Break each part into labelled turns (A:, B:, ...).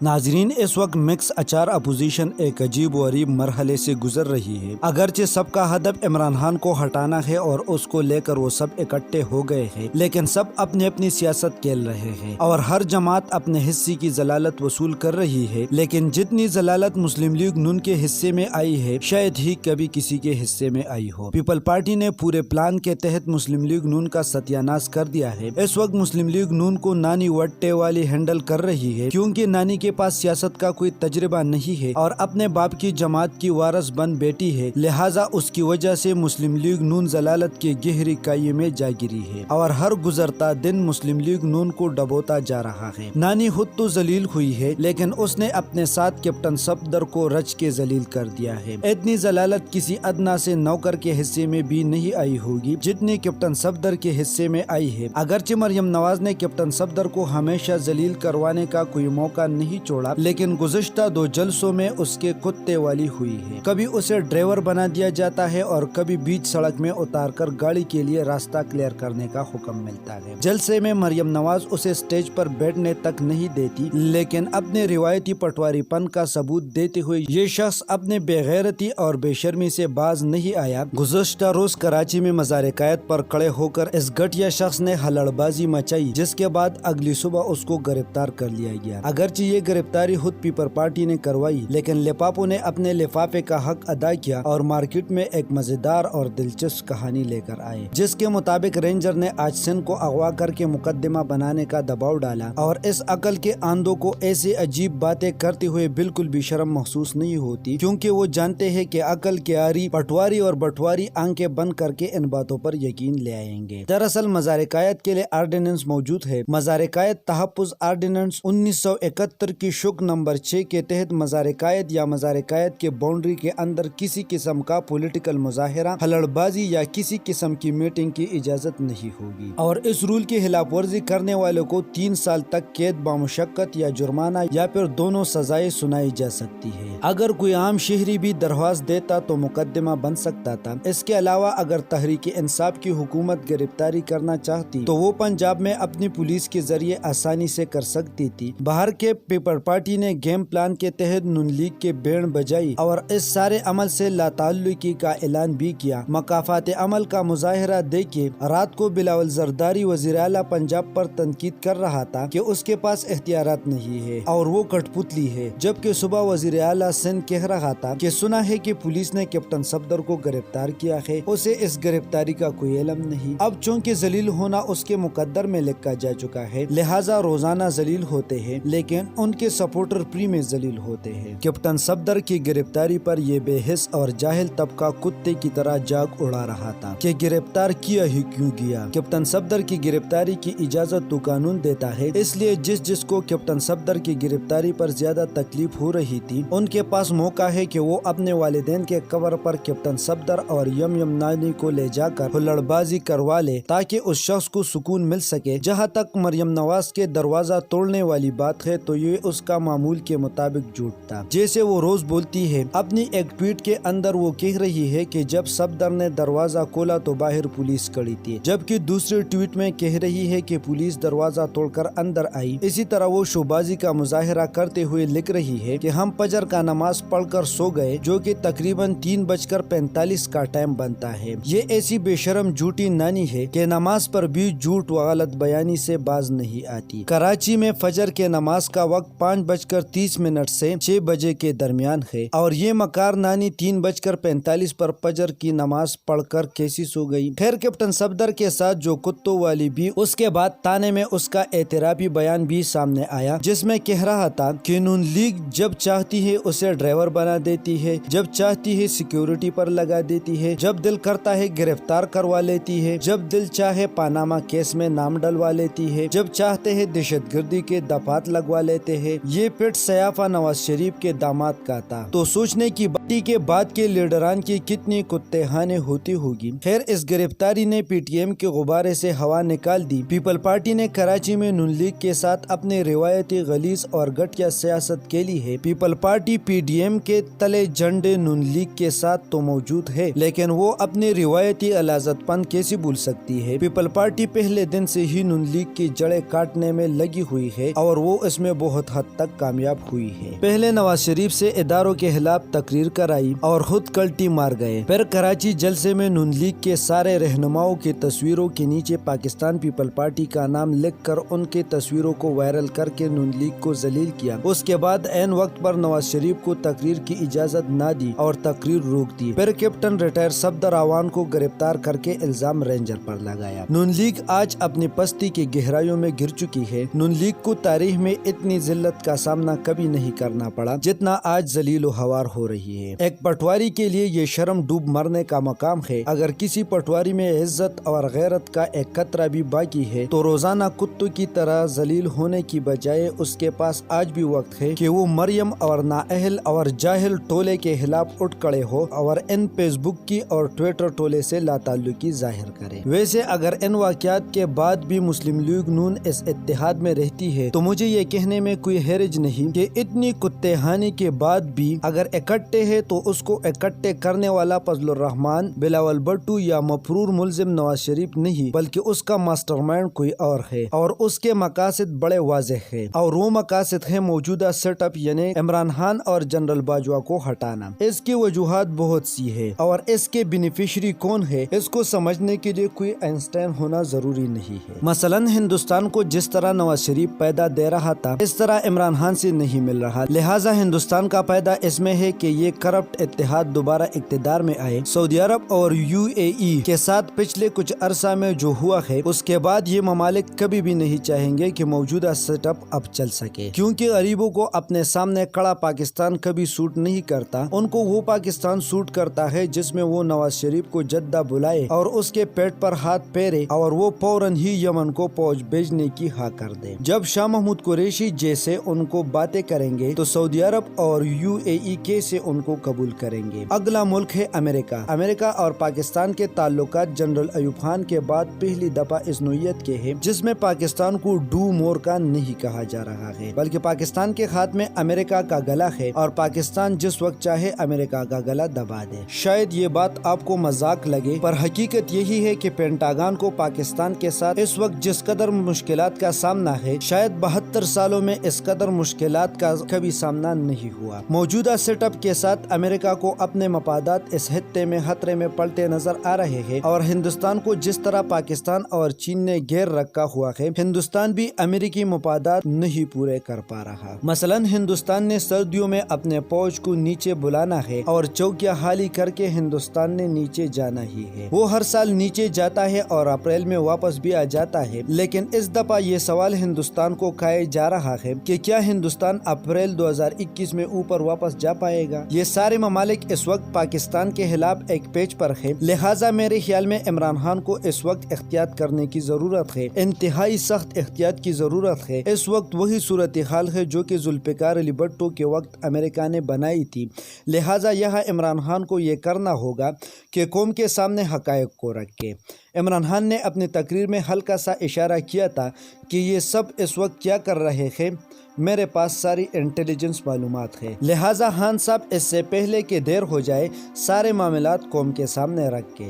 A: नाजरीन, इस वक्त मिक्स अचार अपोजिशन एक अजीब व गरीब मरहले से गुजर रही है। अगरचे सबका हदफ इमरान खान को हटाना है और उसको लेकर वो सब इकट्ठे हो गए हैं, लेकिन सब अपनी अपनी सियासत खेल रहे हैं और हर जमात अपने हिस्से की जलालत वसूल कर रही है। लेकिन जितनी जलालत मुस्लिम लीग नून के हिस्से में आई है, शायद ही कभी किसी के हिस्से में आई हो। पीपल पार्टी ने पूरे प्लान के तहत मुस्लिम लीग नून का सत्यानाश कर दिया है। इस वक्त मुस्लिम लीग नून को नानी वट्टे वाली हैंडल कर रही है, क्योंकि नानी के पास सियासत का कोई तजर्बा नहीं है और अपने बाप की जमात की वारस बन बेटी है, लिहाजा उसकी वजह से मुस्लिम लीग नून जलालत की गहरी काई में जा गिरी है और हर गुजरता दिन मुस्लिम लीग नून को डबोता जा रहा है। नानी खुद तो जलील हुई है, लेकिन उसने अपने साथ कैप्टन सफदर को रच के जलील कर दिया है। इतनी जलालत किसी अदना से नौकर के हिस्से में भी नहीं आई होगी जितनी कैप्टन सफदर के हिस्से में आई है। अगरचे मरियम नवाज ने कैप्टन सफदर को हमेशा जलील करवाने का कोई मौका नहीं छोड़ा, लेकिन गुज़श्ता 2 जलसों में उसके कुत्ते वाली हुई है। कभी उसे ड्राइवर बना दिया जाता है और कभी बीच सड़क में उतारकर गाड़ी के लिए रास्ता क्लियर करने का हुक्म मिलता है। जलसे में मरियम नवाज उसे स्टेज पर बैठने तक नहीं देती, लेकिन अपने रिवायती पटवारीपन का सबूत देते हुए ये शख्स अपने बेगैरती और बेशर्मी से बाज नहीं आया। गुज़श्ता रोज कराची में मज़ार-ए-कायद पर खड़े होकर इस घटिया शख्स ने हलड़बाजी मचाई, जिसके बाद अगली सुबह उसको गिरफ्तार कर लिया गया। अगरचे ये गिरफ्तारी खुद पीपल पार्टी ने करवाई, लेकिन लिफाफों ने अपने लिफाफे का हक अदा किया और मार्केट में एक मजेदार और दिलचस्प कहानी लेकर आए, जिसके मुताबिक रेंजर ने आज सिंह को अगवा करके मुकदमा बनाने का दबाव डाला और इस अकल के आंधों को ऐसे अजीब बातें करते हुए बिल्कुल भी शर्म महसूस नहीं होती, क्योंकि वो जानते हैं कि अकल के आरी पटवारी और बटवारी आंखें बंद करके इन बातों पर यकीन ले आएंगे। दरअसल मज़ार-ए-कायद के लिए आर्डिनेंस मौजूद है। मज़ार-ए-कायद तहफ़्फ़ुज़ आर्डिनेंस 1971 की शुक नंबर 6 के तहत मज़ार-ए-कायद या मज़ार-ए-कायद के बाउंड्री के अंदर किसी किस्म का पॉलिटिकल मुजाहिरा, हलड़बाजी या किसी किस्म की मीटिंग की इजाजत नहीं होगी और इस रूल की खिलाफ वर्जी करने वालों को 3 साल तक कैद बामुशक्कत या जुर्माना या फिर दोनों सजाएं सुनाई जा सकती है। अगर कोई आम शहरी भी दरख्वास्त देता तो मुकदमा बन सकता था। इसके अलावा अगर तहरीक इंसाफ की हुकूमत गिरफ्तारी करना चाहती तो वो पंजाब में अपनी पुलिस के जरिए आसानी से कर सकती थी। बाहर के पीपल पार्टी ने गेम प्लान के तहत नून लीग के बैंड बजाई और इस सारे अमल से लाताल्लुकी का ऐलान भी किया। मकाफात अमल का मुजाहिरा देके रात को बिलावल जरदारी वज़ीर आला पंजाब पर तनकीद कर रहा था कि उसके पास इख्तियारात नहीं है और वो कठपुतली है, जबकि सुबह वज़ीर आला सिंध कह रहा था कि सुना है कि पुलिस ने कैप्टन सफदर को गिरफ्तार किया है, उसे इस गिरफ्तारी का कोई इल्म नहीं। अब चूंकि जलील होना उसके मुकद्दर में लिखा जा चुका है, लिहाजा रोजाना जलील होते हैं, लेकिन उनके सपोर्टर प्री में जलील होते हैं। कैप्टन सफदर की गिरफ्तारी पर ये बेहिस और जाहिल तबका कुत्ते की तरह जाग उड़ा रहा था कि गिरफ्तार किया ही क्यों गया। कैप्टन सफदर की गिरफ्तारी की इजाजत तो कानून देता है, इसलिए जिसको कैप्टन सफदर की गिरफ्तारी पर ज्यादा तकलीफ हो रही थी, उनके पास मौका है कि वो अपने वालिदैन के कब्र पर कैप्टन सफदर और यम नानी को ले जाकर हुल्लड़बाजी करवा ले, ताकि उस शख्स को सुकून मिल सके। जहाँ तक मरियम नवाज के दरवाजा तोड़ने वाली बात है तो ये उसका मामूल के मुताबिक झूठ था, जैसे वो रोज बोलती है। अपनी एक ट्वीट के अंदर वो कह रही है कि जब सफदर ने दरवाजा खोला तो बाहर पुलिस खड़ी थी, जबकि दूसरे ट्वीट में कह रही है कि पुलिस दरवाजा तोड़कर अंदर आई। इसी तरह वो शोबाजी का मुजाहिरा करते हुए लिख रही है कि हम फजर का नमाज पढ़कर सो गए, जो कि तकरीबन 3:45 का टाइम बनता है। ये ऐसी बेशरम झूठी नानी है कि नमाज पर भी झूठ व गलत बयानी से बाज नहीं आती। कराची में फजर के नमाज का वक्त 5:30 से 6 बजे के दरमियान है और ये मकार नानी 3:45 पर फजर की नमाज पढ़कर कैसी सो गई। खैर, कैप्टन सफदर के साथ जो कुत्तों वाली भी उसके बाद ताने में उसका एतराफी बयान भी सामने आया, जिसमें कह रहा था कि नून लीग जब चाहती है उसे ड्राइवर बना देती है, जब चाहती है सिक्योरिटी पर लगा देती है, जब दिल करता है गिरफ्तार करवा लेती है, जब दिल चाहे पानामा केस में नाम डलवा लेती है, जब चाहते हैं दहशतगर्दी के दफात लगवा लेते हैं। ये पिट सयाफा नवाज शरीफ के दामाद का था, तो सोचने की बाती के बाद के लीडरान की कितनी कुत्तेखाने होती होगी। खैर, इस गिरफ्तारी ने पीटीएम के गुब्बारे से हवा निकाल दी। पीपल पार्टी ने कराची में नून लीग के साथ अपने रिवायती गलीज और घटिया सियासत के लिए है। पीपल पार्टी पीडीएम के तले झंडे नून लीग के साथ तो मौजूद है, लेकिन वो अपने रिवायती अलाजतपन कैसे भूल सकती है। पीपल पार्टी पहले दिन से ही नून लीग की जड़ें काटने में लगी हुई है और वो इसमें बहुत حد تک कामयाब हुई है। पहले नवाज शरीफ से इदारों के खिलाफ तकरीर कराई और खुद कल्टी मार गए। फिर कराची जलसे में नून लीग के सारे रहनुमाओं की तस्वीरों के नीचे पाकिस्तान पीपल पार्टी का नाम लिखकर उनके तस्वीरों को वायरल करके नून लीग को जलील किया। उसके बाद ऐन वक्त पर नवाज शरीफ को तकरीर की इजाजत न दी और तकरीर रोक दी। फिर कैप्टन रिटायर सफदर आवान को गिरफ्तार करके इल्जाम रेंजर पर लगाया। नून लीग आज अपनी पस्ती की गहराइयों में गिर चुकी है। नून लीग को तारीख में इतनी जिल्लत का सामना कभी नहीं करना पड़ा जितना आज जलील हवार हो रही है। एक पटवारी के लिए ये शर्म डूब मरने का मकाम है। अगर किसी पटवारी में इज्जत और गैरत का एक कतरा भी बाकी है तो रोजाना कुत्तों की तरह जलील होने की बजाय उसके पास आज भी वक्त है कि वो मरियम और नाअहल और जाहिल टोले के खिलाफ उठ खड़े हो और इन फेसबुक की और ट्विटर टोले से लाताल्लुकी जाहिर करे। वैसे अगर इन वाक़यात के बाद भी मुस्लिम लीग नून इस इत्तेहाद में रहती है तो मुझे ये कहने में कोई हर्ज नहीं कि इतनी कुत्तेहानी के बाद भी अगर इकट्ठे है तो उसको इकट्ठे करने वाला फजलुर रहमान, बिलावल भुट्टो या मफरूर मुलजिम नवाज शरीफ नहीं बल्कि उसका मास्टरमाइंड कोई और है और उसके मकासद बड़े वाज़ेह है और वो मकासद है मौजूदा सेटअप यानी इमरान खान और जनरल बाजवा को हटाना। इसकी वजूहात बहुत सी है और इसके बेनिफिशरी कौन है इसको समझने के लिए कोई आइंस्टाइन होना जरूरी नहीं है। मसलन हिंदुस्तान को जिस तरह नवाज शरीफ पैदा दे रहा था इस तरह इमरान खान से नहीं मिल रहा, लिहाजा हिंदुस्तान का पैदा इसमें है कि ये करप्ट इत्तेहाद दोबारा इक्तदार में आए। सऊदी अरब और UAE के साथ पिछले कुछ अरसा में जो हुआ है उसके बाद ये ममालिक कभी भी नहीं चाहेंगे कि मौजूदा सेटअप अब चल सके, क्योंकि गरीबों को अपने सामने खड़ा पाकिस्तान कभी सूट नहीं करता। उनको वो पाकिस्तान सूट करता है जिसमें वो नवाज शरीफ को जद्दा बुलाए और उसके पेट पर हाथ फेरे और वो फौरन ही यमन को फौज भेजने की हाँ कर दे। जब शाह महमूद कुरैशी जैसे उनको बातें करेंगे तो सऊदी अरब और UAE कैसे उनको कबूल करेंगे। अगला मुल्क है अमेरिका। अमेरिका और पाकिस्तान के ताल्लुकात जनरल अयूब खान के बाद पहली दफा इस नोयत के हैं जिसमें पाकिस्तान को डू मोर का नहीं कहा जा रहा है बल्कि पाकिस्तान के खात्मे अमेरिका का गला है और पाकिस्तान जिस वक्त चाहे अमेरिका का गला दबा दे। शायद ये बात आपको मजाक लगे पर हकीकत यही है कि पेंटागन को पाकिस्तान के साथ इस वक्त जिस कदर मुश्किलात का सामना है शायद 72 सालों में इस कदर मुश्किलात का कभी सामना नहीं हुआ। मौजूदा सेटअप के साथ अमेरिका को अपने मफादात इस हित्ते में खतरे में पलते नजर आ रहे हैं और हिंदुस्तान को जिस तरह पाकिस्तान और चीन ने घेर रखा हुआ है हिंदुस्तान भी अमेरिकी मफादात नहीं पूरे कर पा रहा। मसलन हिंदुस्तान ने सर्दियों में अपने फौज को नीचे बुलाना है और चौकिया खाली करके हिंदुस्तान ने नीचे जाना ही है। वो हर साल नीचे जाता है और अप्रैल में वापस भी आ जाता है, लेकिन इस दफा ये सवाल हिंदुस्तान को खाया जा रहा है कि क्या हिंदुस्तान अप्रैल 2021 में ऊपर वापस जा पाएगा। ये सारे ममालिक इस वक्त पाकिस्तान के खिलाफ एक पेज पर है, लिहाजा मेरे ख्याल में इमरान खान को इस वक्त एहतियात करने की जरूरत है, इंतहाई सख्त एहतियात की जरूरत है। इस वक्त वही सूरत हाल है जो कि जुल्फिकार अली भुट्टो के वक्त अमेरिका ने बनाई थी, लिहाजा यहाँ इमरान खान को ये करना होगा कि कौम के सामने हकायक को रखे। इमरान खान ने अपनी तकरीर में हल्का सा इशारा किया था कि ये सब इस वक्त क्या कर रहे हैं, मेरे पास सारी इंटेलिजेंस मालूमात है, लिहाजा खान साहब इससे पहले कि देर हो जाए सारे मामलात कौम के सामने रख के,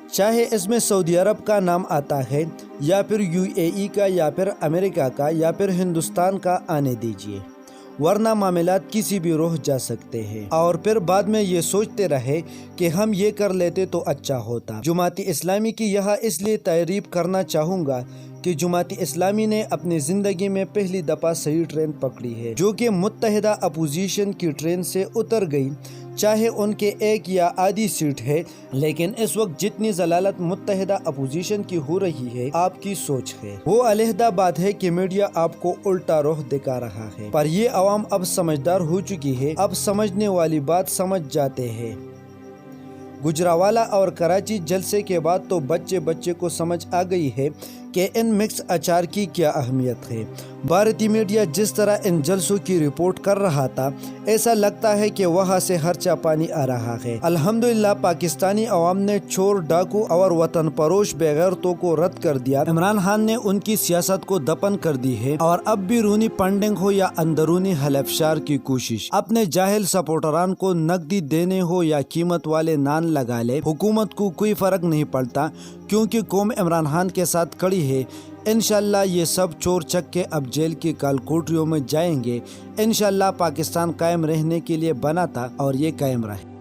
A: चाहे इसमें सऊदी अरब का नाम आता है या फिर UAE का या फिर अमेरिका का या फिर हिंदुस्तान का, आने दीजिए, वरना मामलात किसी भी रुख जा सकते हैं और फिर बाद में ये सोचते रहे कि हम ये कर लेते तो अच्छा होता। जमात इस्लामी की यह इसलिए तारीफ करना चाहूँगा कि जमात इस्लामी ने अपनी ज़िंदगी में पहली दफ़ा सही ट्रेन पकड़ी है जो कि मुत्तहिदा अपोजिशन की ट्रेन से उतर गई, चाहे उनके एक या आधी सीट है, लेकिन इस वक्त जितनी जलालत मुत्तहिदा अपोजिशन की हो रही है आपकी सोच है। वो अलहदा बात है कि मीडिया आपको उल्टा रुख दिखा रहा है, पर ये अवाम अब समझदार हो चुकी है, अब समझने वाली बात समझ जाते हैं। गुजरावाला और कराची जलसे के बाद तो बच्चे बच्चे को समझ आ गई है कि इन मिक्स अचार की क्या अहमियत है। भारतीय मीडिया जिस तरह इन जलसों की रिपोर्ट कर रहा था ऐसा लगता है कि वहाँ से खर्चा पानी आ रहा है। अल्हम्दुलिल्लाह पाकिस्तानी अवाम ने चोर, डाकू और वतन परोश बेगैरतों को रद्द कर दिया। इमरान खान ने उनकी सियासत को दफन कर दी है और अब भी रूनी फंडिंग हो या अंदरूनी हलफशार की कोशिश, अपने जाहिल सपोर्टरान को नकदी देने हो या कीमत वाले नान लगा ले, हुकूमत को कोई फर्क नहीं पड़ता क्योंकि कौम इमरान खान के साथ खड़ी है। انشاءاللہ یہ سب چور چکے اب جیل کی کال کوٹریوں میں جائیں گے۔ انشاءاللہ پاکستان قائم رہنے کے لیے بنا تھا اور یہ قائم رہے۔